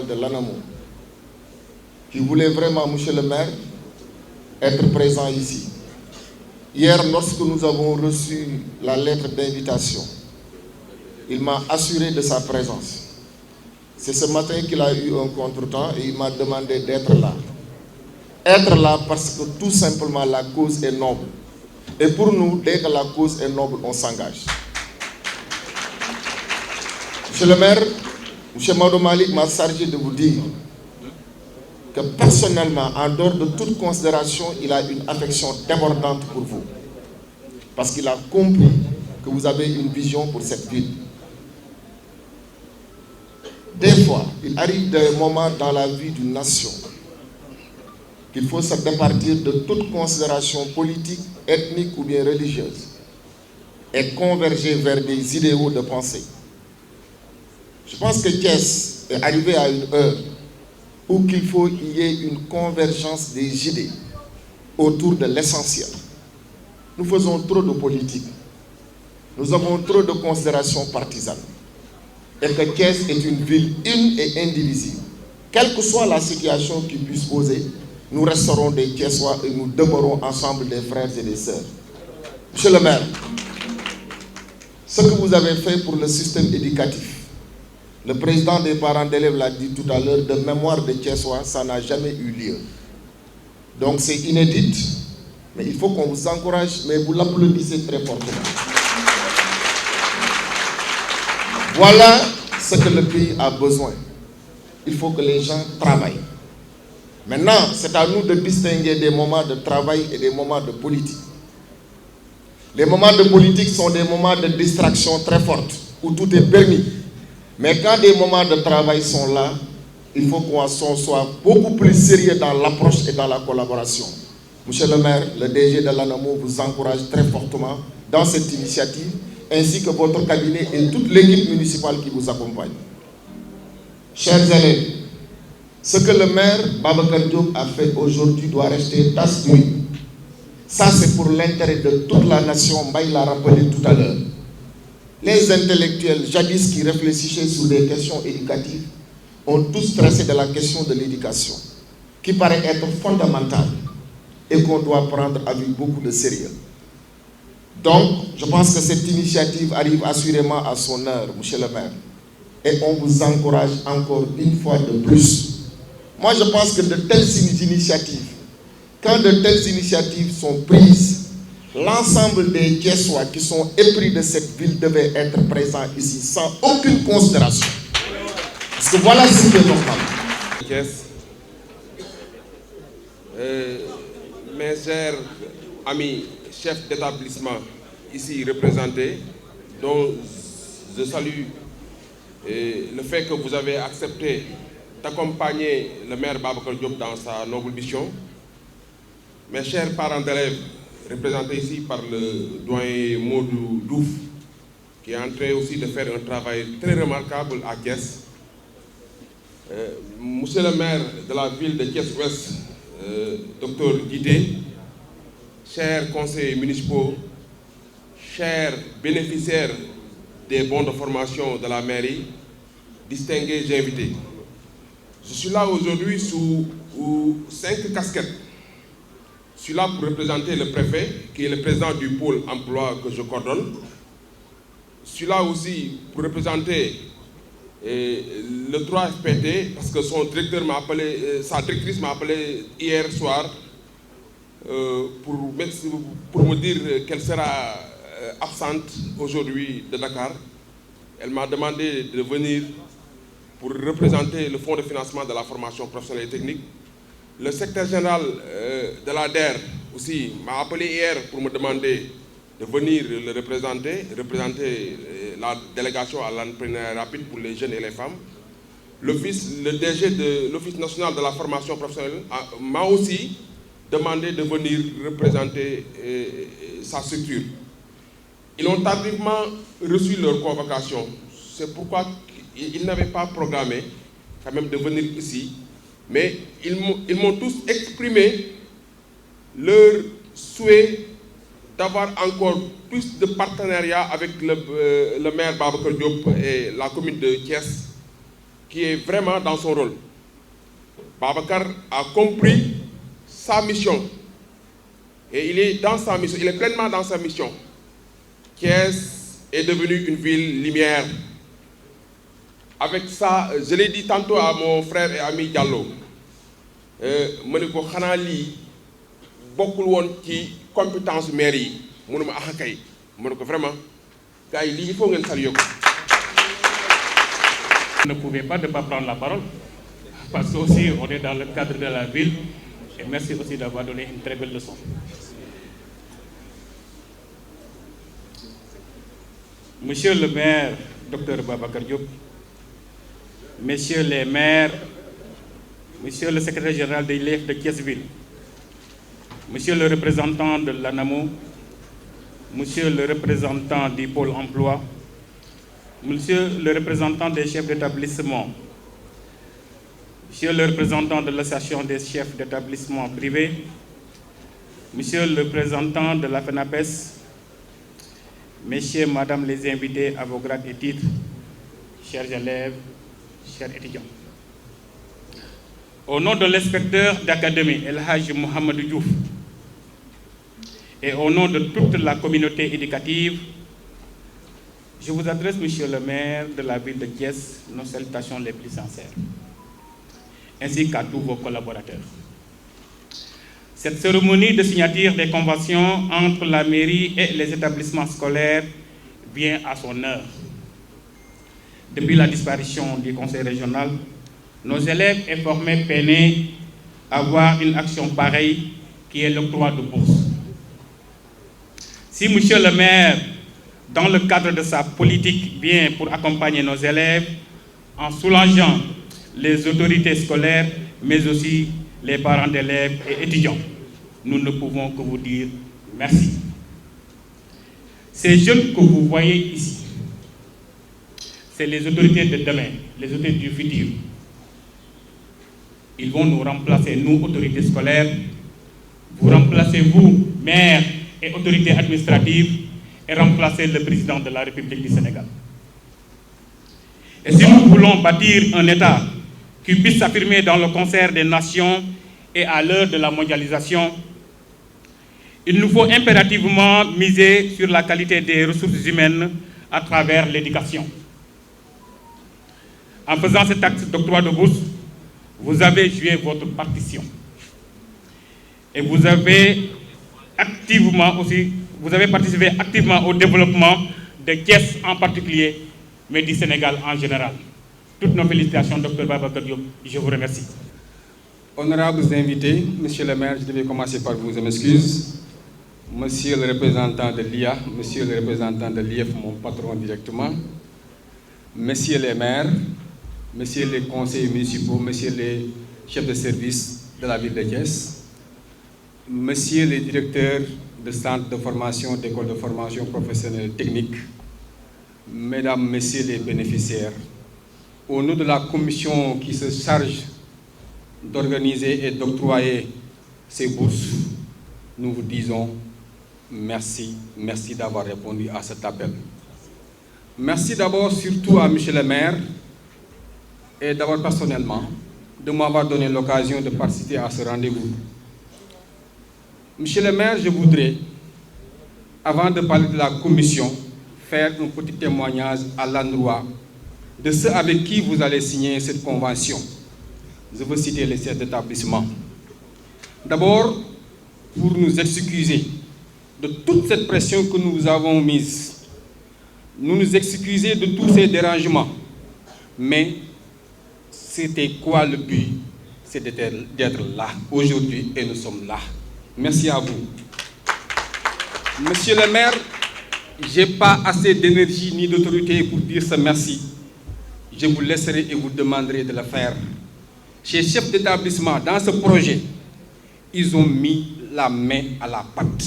général de l'ANAMO, qui voulait vraiment, monsieur le maire, être présent ici. Hier, lorsque nous avons reçu la lettre d'invitation, il m'a assuré de sa présence. C'est ce matin qu'il a eu un contretemps et il m'a demandé d'être là. Être là parce que tout simplement la cause est noble. Et pour nous, dès que la cause est noble, on s'engage. Monsieur le maire, M. Maodo Malick m'a chargé de vous dire que personnellement, en dehors de toute considération, il a une affection débordante pour vous. Parce qu'il a compris que vous avez une vision pour cette ville. Des fois, il arrive des moments dans la vie d'une nation qu'il faut se départir de toute considération politique, ethnique ou bien religieuse et converger vers des idéaux de pensée. Je pense que Thiès est arrivé à une heure où il faut qu'il y ait une convergence des idées autour de l'essentiel. Nous faisons trop de politique. Nous avons trop de considérations partisanes. Et que Thiès est une ville une et indivisible. Quelle que soit la situation qui puisse poser, nous resterons des Thiessois et nous demeurons ensemble des frères et des sœurs. Monsieur le maire, ce que vous avez fait pour le système éducatif, le président des parents d'élèves l'a dit tout à l'heure, de mémoire de Thiessois, ça n'a jamais eu lieu. Donc c'est inédit, mais il faut qu'on vous encourage, mais vous l'applaudissez très fortement. Voilà ce que le pays a besoin. Il faut que les gens travaillent. Maintenant, c'est à nous de distinguer des moments de travail et des moments de politique. Les moments de politique sont des moments de distraction très fortes, où tout est permis. Mais quand des moments de travail sont là, il faut qu'on soit beaucoup plus sérieux dans l'approche et dans la collaboration. Monsieur le maire, le DG de l'ANAMO vous encourage très fortement dans cette initiative, ainsi que votre cabinet et toute l'équipe municipale qui vous accompagne. Chers élèves, ce que le maire Babacar Diop a fait aujourd'hui doit rester tasse d'huile. Ça, c'est pour l'intérêt de toute la nation. Mbaye l'a rappelé tout à l'heure. Les intellectuels, jadis qui réfléchissaient sur des questions éducatives, ont tous tracé de la question de l'éducation, qui paraît être fondamentale et qu'on doit prendre avec beaucoup de sérieux. Donc, je pense que cette initiative arrive assurément à son heure, monsieur le maire. Et on vous encourage encore une fois de plus. Moi, je pense que de telles initiatives, quand de telles initiatives sont prises, l'ensemble des Thiessois qui sont épris de cette ville devaient être présents ici sans aucune considération. Parce que voilà ce qui est normal. Thiès, mes chers amis chefs d'établissement ici représentés, dont je salue le fait que vous avez accepté d'accompagner le maire Babacar Diop dans sa noble mission. Mes chers parents d'élèves, représentés ici par le doyen Maudou Douf, qui est en train aussi de faire un travail très remarquable à Thiès. Monsieur le maire de la ville de Thiès-Ouest, Dr Guité, chers conseillers municipaux, chers bénéficiaires des bons de formation de la mairie, distingués invités. Je suis là aujourd'hui sous 5 casquettes. Je suis là pour représenter le préfet, qui est le président du pôle emploi que je coordonne. Je suis là aussi pour représenter le 3FPT, parce que son directeur m'a appelé, sa directrice m'a appelé hier soir pour me dire qu'elle sera absente aujourd'hui de Dakar. Elle m'a demandé de venir pour représenter le fonds de financement de la formation professionnelle et technique. Le secrétaire général de la DER aussi m'a appelé hier pour me demander de venir le représenter la délégation à l'entrepreneuriat rapide pour les jeunes et les femmes. Le DG de l'Office national de la formation professionnelle m'a aussi demandé de venir représenter sa structure. Ils ont tardivement reçu leur convocation. C'est pourquoi ils n'avaient pas programmé quand même de venir ici. Mais ils m'ont tous exprimé leur souhait d'avoir encore plus de partenariat avec le maire Babacar Diop et la commune de Thiès qui est vraiment dans son rôle. Babacar a compris sa mission et il est dans sa mission, il est pleinement dans sa mission. Thiès est devenue une ville lumière. Avec ça, je l'ai dit tantôt à mon frère et ami Diallo, ma ne ko xanaa lii bokkul woon ci compétence maire yi mu ne ma ah kay ma ne ko vraiment gars yi lii il faut ngeen saluer ko. Ne pouvez pas ne pas prendre la parole parce que aussi on est dans le cadre de la ville et merci aussi d'avoir donné une très belle leçon. Monsieur le maire, Dr Babacar Diop, messieurs les maires, monsieur le secrétaire général de l'IEF de Thiès-Ville, monsieur le représentant de l'ANAMO, monsieur le représentant du pôle emploi, monsieur le représentant des chefs d'établissement, monsieur le représentant de l'association des chefs d'établissement privés, monsieur le représentant de la FENAPES, messieurs, madame les invités à vos grades et titres, chers élèves, chers étudiants. Au nom de l'inspecteur d'académie El Hadj Mohamed Diouf et au nom de toute la communauté éducative, je vous adresse, monsieur le maire de la ville de Thiès, nos salutations les plus sincères, ainsi qu'à tous vos collaborateurs. Cette cérémonie de signature des conventions entre la mairie et les établissements scolaires vient à son heure. Depuis la disparition du conseil régional, nos élèves informés peinaient à voir une action pareille qui est l'octroi de bourse. Si monsieur le maire, dans le cadre de sa politique, vient pour accompagner nos élèves en soulageant les autorités scolaires, mais aussi les parents d'élèves et étudiants, nous ne pouvons que vous dire merci. Ces jeunes que vous voyez ici, c'est les autorités de demain, les autorités du futur. Ils vont nous remplacer, nous, autorités scolaires. Vous remplacez, vous, maires et autorités administratives, et remplacer le président de la République du Sénégal. Et si nous voulons bâtir un État qui puisse s'affirmer dans le concert des nations et à l'heure de la mondialisation, il nous faut impérativement miser sur la qualité des ressources humaines à travers l'éducation. En faisant cet acte d'octroi de bourse, vous avez joué votre partition. Et vous avez participé activement au développement de Thiès en particulier, mais du Sénégal en général. Toutes nos félicitations, Dr Babacar Diop. Je vous remercie. Honorables invités, monsieur le maire, je devais commencer par vous, je m'excuse. Monsieur le représentant de l'IA, monsieur le représentant de l'IEF, mon patron directement, messieurs les maires, messieurs les conseillers municipaux, messieurs les chefs de service de la ville de Thiès, messieurs les directeurs de centres de formation, d'écoles de formation professionnelle technique, mesdames, messieurs les bénéficiaires, au nom de la commission qui se charge d'organiser et d'octroyer ces bourses, nous vous disons merci, merci d'avoir répondu à cet appel. Merci d'abord surtout à monsieur le maire et d'abord personnellement de m'avoir donné l'occasion de participer à ce rendez-vous. Monsieur le maire, je voudrais, avant de parler de la commission, faire un petit témoignage à l'endroit de ceux avec qui vous allez signer cette convention. Je veux citer les chefs d'établissement. D'abord, pour nous excuser de toute cette pression que nous avons mise, nous excuser de tous ces dérangements, mais c'était quoi le but? C'était d'être là aujourd'hui et nous sommes là. Merci à vous. Monsieur le maire, je n'ai pas assez d'énergie ni d'autorité pour dire ce merci. Je vous laisserai et vous demanderai de le faire. Chez chefs d'établissement, dans ce projet, ils ont mis la main à la pâte.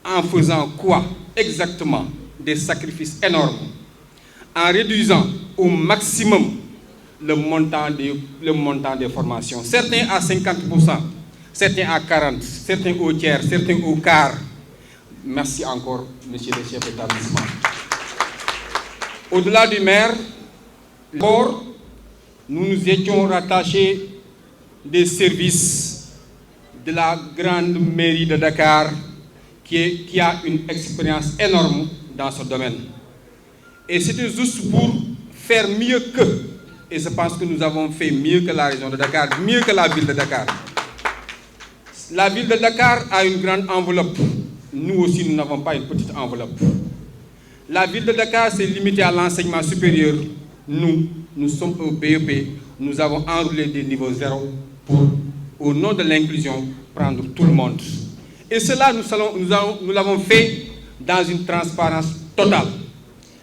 En faisant quoi exactement? Des sacrifices énormes. En réduisant au maximum le montant des formations. Certains à 50%, certains à 40%, certains au tiers, certains au quart. Merci encore, monsieur le chef d'établissement. Au-delà du maire, nous nous étions rattachés des services de la grande mairie de Dakar qui a une expérience énorme dans ce domaine. Et c'était juste pour faire mieux qu'eux. Et je pense que nous avons fait mieux que la région de Dakar, mieux que la ville de Dakar. La ville de Dakar a une grande enveloppe. Nous aussi, nous n'avons pas une petite enveloppe. La ville de Dakar s'est limitée à l'enseignement supérieur. Nous sommes au BEP. Nous avons enroulé des niveaux 0 pour, au nom de l'inclusion, prendre tout le monde. Et cela, nous l'avons fait dans une transparence totale.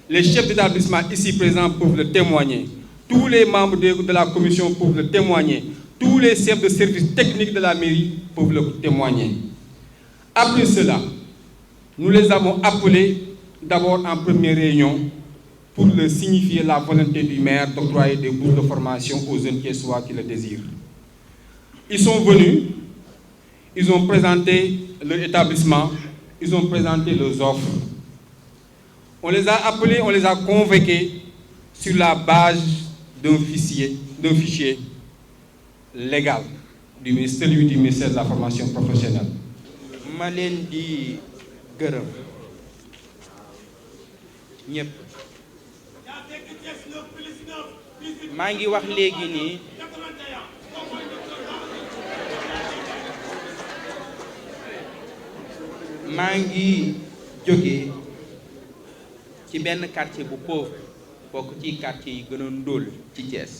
Les chefs d'établissement ici présents peuvent le témoigner. Tous les membres de la commission peuvent le témoigner. Tous les chefs de service technique de la mairie peuvent le témoigner. Après cela, nous les avons appelés d'abord en première réunion pour leur signifier la volonté du maire d'octroyer des bourses de formation aux jeunes Thiessois qui le désirent. Ils sont venus, ils ont présenté leur établissement, ils ont présenté leurs offres. On les a appelés, on les a convoqués sur la base d'un fichier légal, celui du ministère de la formation professionnelle. ma leen di gërëm ñëpp maa ngi wax léegi nii maa ngi jóge ci benn quartier bu pauvre bokk ci quartier yi gën a ndóol ci Thiès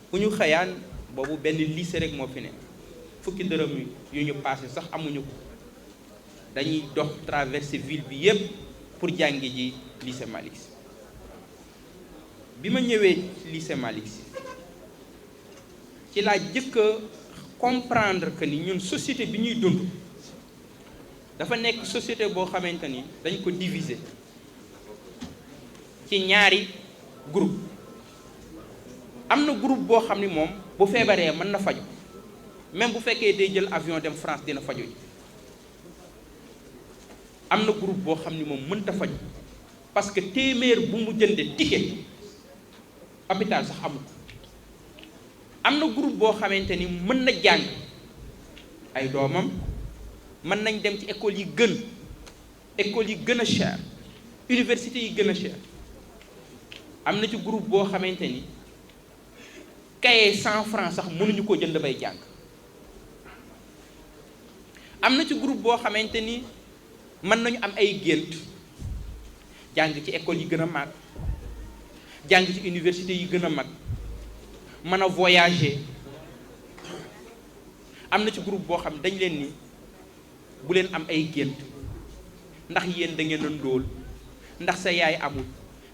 fu ñu xëyaan boobu benn lycée rek moo fi ne fukki dërëm yu ñu passé sax amuñu ko dañuy dox traverser ville bi yépp pour jàngi ji lycée Malick Sy bi ma ñëwee lycée Malick Sy ci laa jëkk a comprendre que ni ñun société bi ñuy dund dafa nekk société boo xamante ni dañ ko diviser ci ñaari groupe am na groupe boo xam ni moom bu feebaree mën na faju même bu fekkee day jël avion dem France dina faju ji am na groupe boo xam ni moom mënta faju parce que téeméer bu mu jënde ticket hôpital sax amul am na groupe boo xamante ni mën na jàng ay doomam mën nañ dem ci école yi gën a cher université yi gën a cher am na ci groupe boo xamante ni cahier 100 francs sax mënuñu ko jënd bay jàng am na ci groupe boo xamante ni mën nañu am ay gént jàng ci école yi gën a mag jàng ci université yi gën a mag mën a voyager am na ci groupe boo xam dañ leen ni bu leen am ay gént ndax yéen da ngeen a ndóol ndax sa yaay amul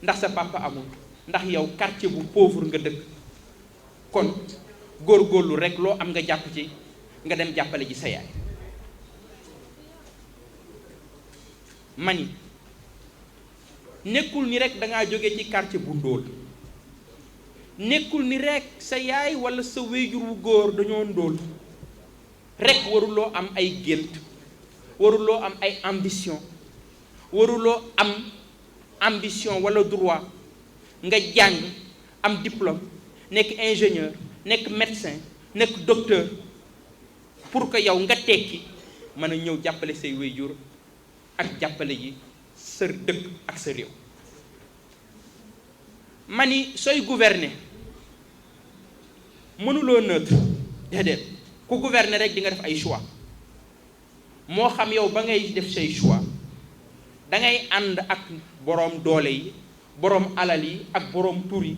ndax sa papa amul ndax yow quartier bu pauvre nga dëkk kon góorgóorlu rek loo am nga jàpp ci nga dem jàppale ji sa yaay mani nekkul ni rek dangaa jóge ci quartier bu ndóol nekkul ni rek sa yaay walla sa wéyjur wu góor dañoo ndóol rek waruloo am ay gént waruloo am ay ambition waruloo am ambition walla droit nga jàng am diplôme nekk ingénieur nekk médecin nekk docteur pour que yow nga tekki mën a ñëw jàppale say wéyjur ak jàppale ji sa dëkk ak sa réew ma ni sooy gouverner mënuloo neutre déedéet ku gouverner rek di nga def ay choix moo xam yow ba ngay def say choix da ngay ànd ak boroom doole yi boroom alal yi ak boroom tur yi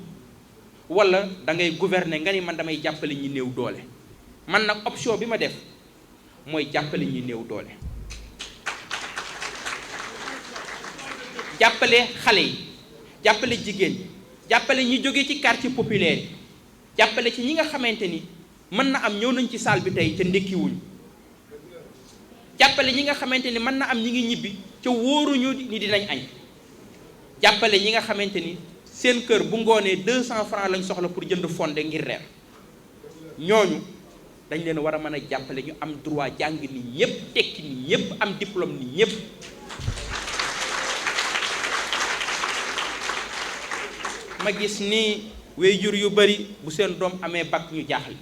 walla da ngay gouverner nga ni man damay jàppale ñi néew doole man nag option bi ma def mooy jàppale ñi néew doole jàppale xale yi jàppale jigéen ñi jàppale ñi jóge ci quartier populaire yi jàppale ci ñi nga xamante ni mën na am ñëw nañ ci salle bi tey ca ndékkiwuñ jàppale ñi nga xamante ni mën na am ñi ngi ñibbi ca wóoruñu ni dinañ añ jàppale ñi nga xamante ni seen kër bu ngoonee 200 francs lañ soxla pour jënd fonde ngir reer ñooñu dañ leen war a mën a jàppale ñu am droit jàng ni ñépp tekki ni ñépp am diplôme ni ñépp ma gis ni waajur yu bari bu seen doom amee bac ñu jaaxle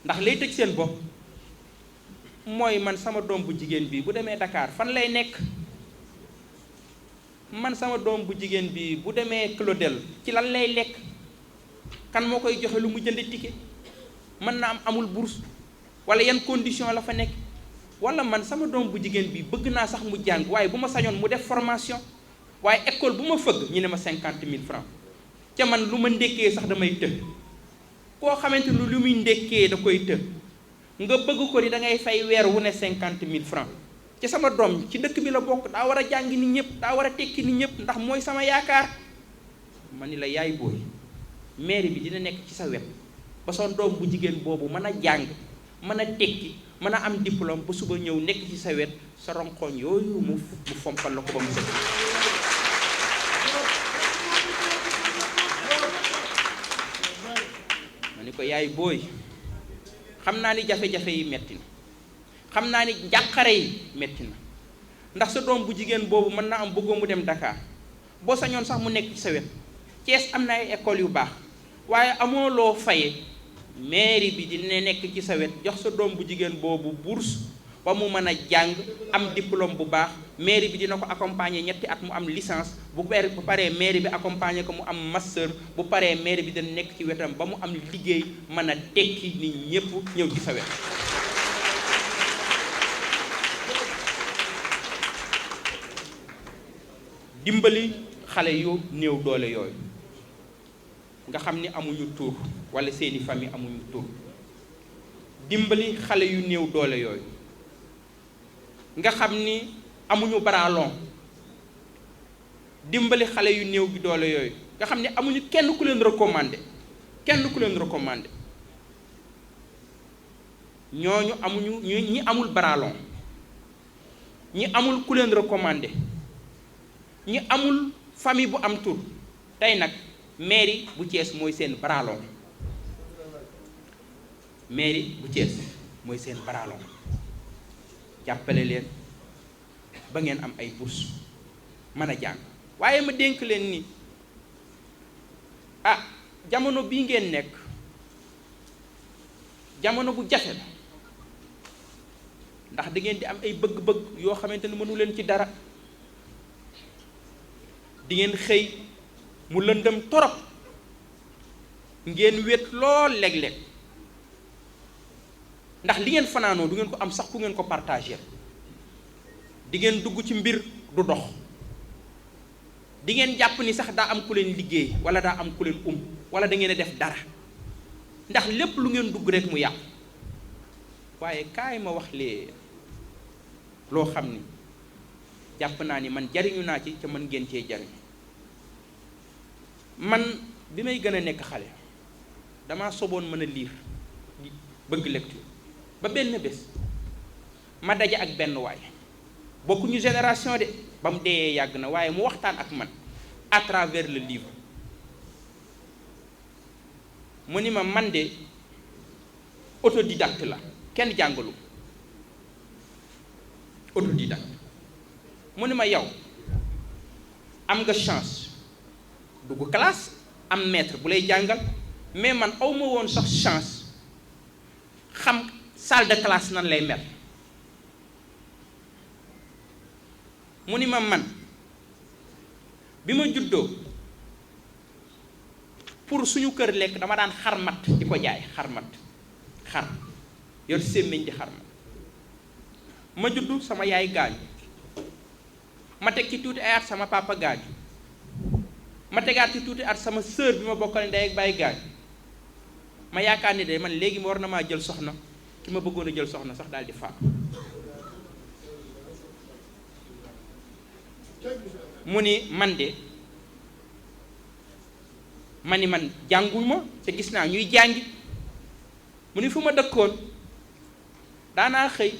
ndax lay tëj seen bopp mooy man sama doom bu jigéen bi bu demee Dakar fan lay nekk, man sama doom bu jigéen bi bu demee Claudel ci lan lay lekk, kan moo koy joxe lu mu jënd ticket, mën na am amul bourse wala yan condition la fa nekk. wala man sama doom bu jigéen bi bëgg naa sax mu jàng waaye bu ma sañoon mu def formation waaye école bu ma fëgg ñu ne ma 50 000 francs ca man lu ma ndékkee sax damay të. koo xamante ni lu muy ndékkee da koy të nga bëgg ko ni da ngay fay weer wu ne 50 000 francs ci sama doom ci dëkk bi la bokk, daa war a jàngi ni ñëpp, daa war a tekki ni ñëpp ndax mooy sama yaakaar. ma ni la yaay booy mairie bi dina nekk ci sa wet ba son doom bu jigéen boobu mën a jàng mën a tekki mën a am diplôme ba suba ñëw nekk ci sa wet sa ronkoñ yooyu mu fompal la ko ba mu sëkk. ma ni ko yaay booy xam naa ni jafe-jafe yi metti na, xam naa ni njàqare yi metti na ndax sa doom bu jigéen boobu mën na am bëggoo mu dem Dakar boo sañoon sax mu nekk ci sa wet. Thiès am na ay école yu baax waaye amoo loo faye mairie bi dina nekk ci sa wet jox sa doom bu jigéen boobu bourse ba mu mën a jàng am diplôme bu baax. mairie bi dina ko accompagner ñetti at mu am licence bu paree mairie bi accompagner ko mu am master bu paree mairie bi dina nekk ci wetam ba mu am liggéey mën a tekki nit ñépp ñëw ci sa wet. dimbali xale yu néew doole yooyu nga xam ni amuñu tur walla seeni famille amuñu tur. dimbali xale yu néew doole yooyu nga xam ni amuñu bras long. dimbali xale yu néew bi doole yooyu nga xam ni amuñu kenn ku leen recommandé ñooñu amuñu ñi amul bras long, ñi amul ku leen recommandé, ñi amul famille bu am tur. tey nag mairie bu Thiès mooy seen bras long, mairie bu Thiès mooy seen bras long. jàppale leen ba ngeen am ay bourse mën a jàng. waaye ma dénk leen ni jamono bii ngeen nekk jamono bu jafe la ndax da ngeen di am ay bëgg-bëgg yoo xamante ni mënu leen ci dara. di ngeen xëy mu lëndëm torop ngeen wét lool léeg-léeg ndax li ngeen fanaanoo du ngeen ko am sax ku ngeen ko partager. di ngeen dugg ci mbir du dox, di ngeen jàpp ni sax daa am ku leen liggéey wala daa am ku leen wala da ngeen a def dara ndax lépp lu ngeen dugg rek mu yàqu. waaye kaay ma wax lee loo xam ni jàpp naa ni man jariñu naa ci ca mën ngeen cee jariñ. man bi may gën a nekk xale damaa soboon mën a lire bëgg lecture ba benn bés ma daje ak benn waay bokkuñu génération de ba mu dee yàgg na waaye mu waxtaan ak man à travers le livre. mu ni ma man de autodidacte la kenn jàngalu autodidacte. mu ni ma yow am nga chance dugg classe am maître bu lay jàngal mais man awma woon sax chance xam salle de classe nan lay mel. mu ni ma man bi ma juddoo pour suñu kër lekk dama daan xarmat di ko jaay xarmat xar yor sémmiñ di xarmat. ma juddu sama yaay gaañu ma teg ci tuuti ay at sama papa gaañu ma tegaat ci tuuti at sama sœur bi ma bokkal ndey ak baay gaañu ma yaakaar ni de man léegi ma war na maa jël soxna ki ma bëggoon a jël soxna sax daal di faatu. mu ni man de ma ni man jànguma te gis naa ñuy jàngi. mu ni fu ma dëkkoon daanaa xëy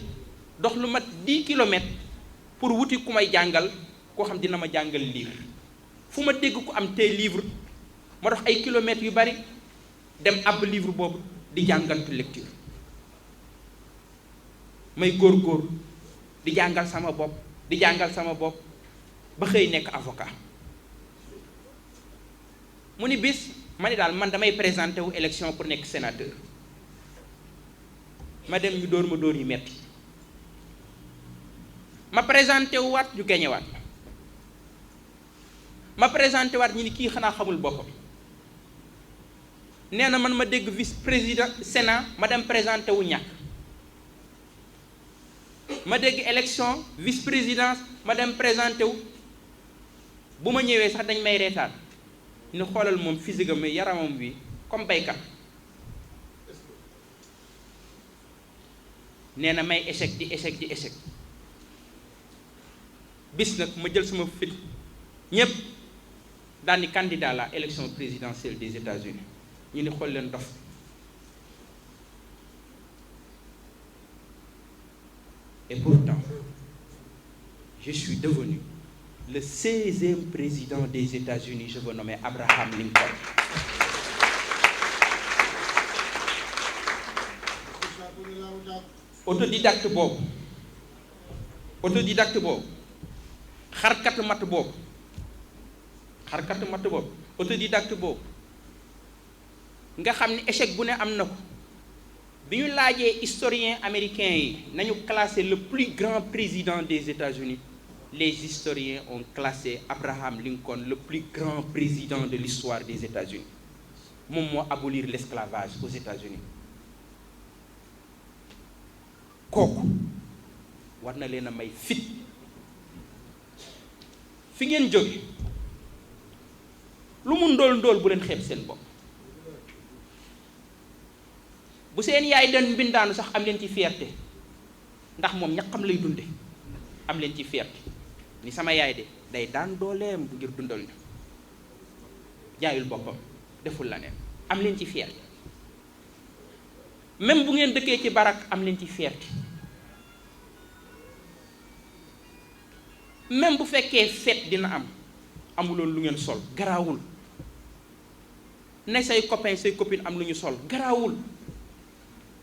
dox lu mat 10 kilomètres pour wuti ku may jàngal koo xam dina ma jàngal livre. fu ma dégg ku am tey livre ma dox ay kilomètres yu bari dem ab livre boobu di jàngantu lecture. may góor di jàngal sama bopp ba xëy nekk avocat. mu ni bis ma ni daal man damay présenté wu élection pour nekk sénateur ma dem ñu dóor ma dóor yu metti ma présenté wu waat ñu gañe waat ma présenté waat ñu ni kii xanaa xamul boppam nee na man ma dégg vice président sénat ma dem présenté wu ñàkk ma dégg élection vice présidence ma dem présenté wu bu ma ñëwee sax dañ may reetaan ni xoolal moom physique am yaramam wi comme baykat nee na may échec di échec bis nag ma jël sama fit ñépp daal ni candidat la élection présidentielle des États-Unis ñu ni xool leen dof et pourtant je suis devenu le 16e président des États-Unis, je veux nommer Abraham Lincoln. Autodidacte boobu xarkatu matt boobu autodidacte boobu nga xam ni échec bu ne am na ko bi ñu laajee historiens américains yi nañu classé le plus grand président des États-Unis, les historiens ont classé Abraham Lincoln le plus grand président de l'histoire des États-Unis moom moo abolir l'esclavage aux États-Unis kooku war na leen a may fit fi ngeen jóge lu mu ndóol bu leen xeeb seen bopp bu seen yaay den mbindaanu sax am leen ci fierté ndax moom ñaqam lay dunde am leen ci fierté ni sama yaay de day daan dooleem bu ngir dundal ñu jaayul boppam deful la neen am leen ci fierté même bu ngeen dëkkee ci barak am leen ci fierté même bu fekkee fête dina am amuloon lu ngeen sol garaawul ne say copain say copine am lu ñu sol garaawul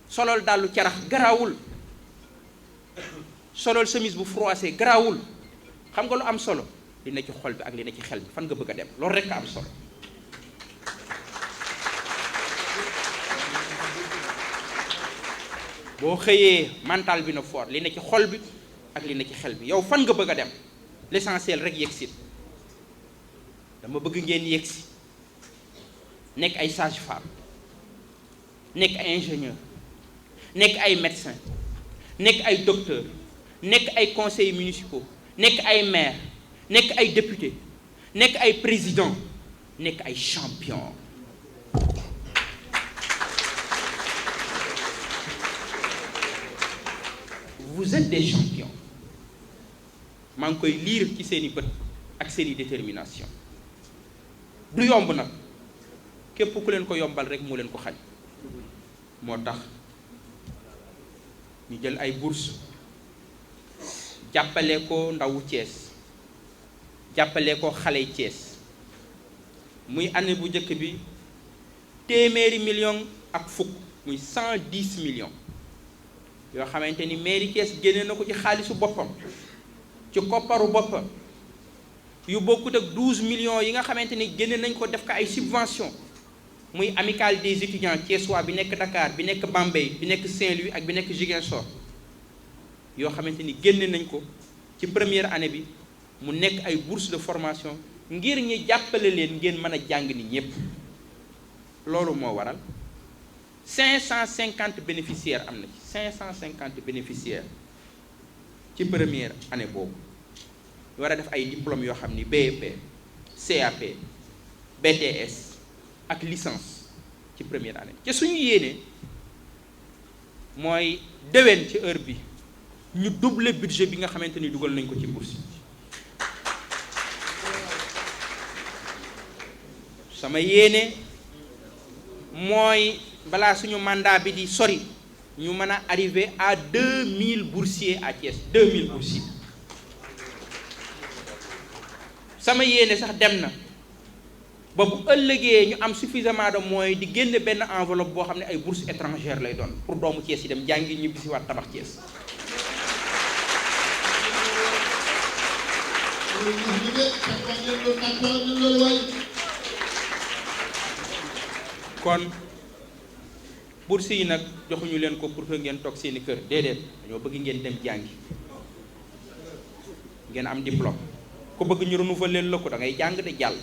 solol dàllu carax garaawul solol chemise bu froissé garaawul xam nga lu am solo li ne ci xol bi ak li ne ci xel bi fan nga bëgg a dem loolu rekk am solo boo xëyee mental bi na fort li ne ci xol bi ak li ne ci xel bi yow fan nga bëgg a dem l'essentiel rek yegsi dama bëgg ngeen yegsi nekk ay sage-femme nekk ay ingénieur nekk ay médecin nekk ay docteur nekk ay conseillers municipaux nekk ay maire nekk ay député nekk ay président nekk ay champion vous êtes des champions maa ngi koy lire ci seeni bët ak seeni détermination du yomb nag képp ku leen ko yombal rek moo leen ko xañ moo tax ñu jël ay bourse jàppale ko ndawu Thiès jàppale ko xale Thiès muy année bu njëkk bi téeméeri million ak fukk muy 110 millions yoo xamante ni mairie Thiès génne na ko ci xaalisu boppam ci kopparu boppam yu bokkut ak 12 millions yi nga xamante ni génne nañ ko def ko ay subvention muy amicale des étudiants thiessois bi nekk Dakar bi nekk Bambey bi nekk Saint-Louis ak bi nekk Ziguinchor yoo xamante ni génne nañ ko ci première année bi mu nekk ay bourse de formation ngir ñi jàppale leen ngeen mën a jàng ni ñépp loolu moo waral 550 bénéficiaires am na ci 550 bénéficiaires ci première année boobu war a def ay diplômes yoo xam ni BEP CAP BTS ak licence ci première année te suñu yéene mooy déwén ci heure bi ñu doubler budget bi nga xamante ni dugal nañ ko ci bourse sama yéene mooy balaa suñu mandat bi di sori ñu mën a arriver à 2000 boursiers à Thiès 2000 boursiers sama yéene sax dem na ba bu ëllëgee ñu am suffisamment de moyens di génne benn enveloppe boo xam ne ay bourses étrangères lay doon pour doomu Thiès yi dem jàngi ñu bisi waat tabax Thiès. kon bourse yi nag joxuñu leen ko pour que ngeen toog seeni kër déedéet dañoo bëgg ngeen dem jàngi ngeen am diplôme ku bëgg ñu renouveler la ko da ngay jàng de jàll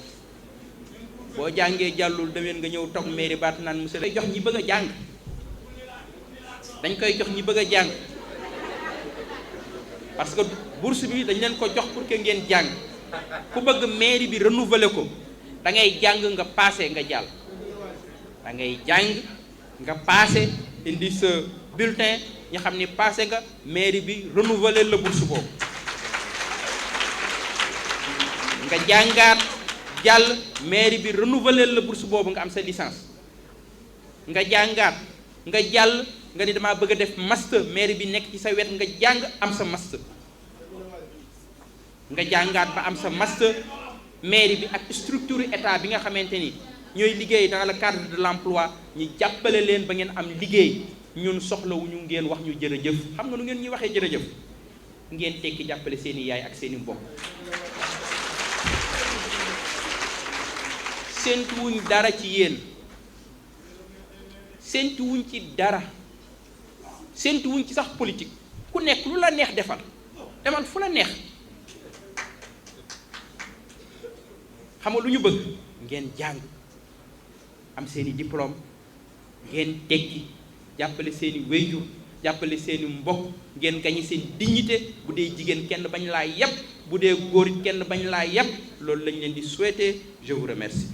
boo jàngee jàllul demeen nga ñëw toog mairie baat naan monsieur lay jox ñi bëgg a jàng dañ koy jox ñi bëgg a jàng parce que bourse bi dañ leen ko jox pour que ngeen jàng ku bëgg mairie bi renouveler ko da ngay jàng nga passé nga jàll da ngay jàng nga passé indi sa bulletin ñu xam ni passé nga mairie bi renouveler la bourse boobu nga jàngaat jàll mairie bi renouveler la bourse boobu nga am sa licence nga jàngaat nga jàll nga ni damaa bëgg a def master mairie bi nekk ci sa wet nga jàng am sa master nga jàngaat ba am sa master mairie bi ak structure état bi nga xamante ni ñooy liggéey dans le cadre de l'emploi ñu jàppale leen ba ngeen am liggéey ñun soxlawuñu ngeen wax ñu jërëjëf xam nga nu ngeen ñuy waxee jërëjëf ngeen tekki jàppale seeni yaay ak seeni mbokk séentuwuñ dara ci yéen séentuwuñ ci dara séentuwuñ ci sax politique ku nekk lu la neex defal demal fu la neex xam nga lu ñu bëgg ngeen jàng am seeni diplôme ngeen tekki jàppale seeni wéyjur jàppale seeni mbokk ngeen gañe seen dignité bu dee jigéen kenn bañ laa yàpp bu dee góor kenn bañ laa yàpp loolu lañ leen di souhaiter je vous remercie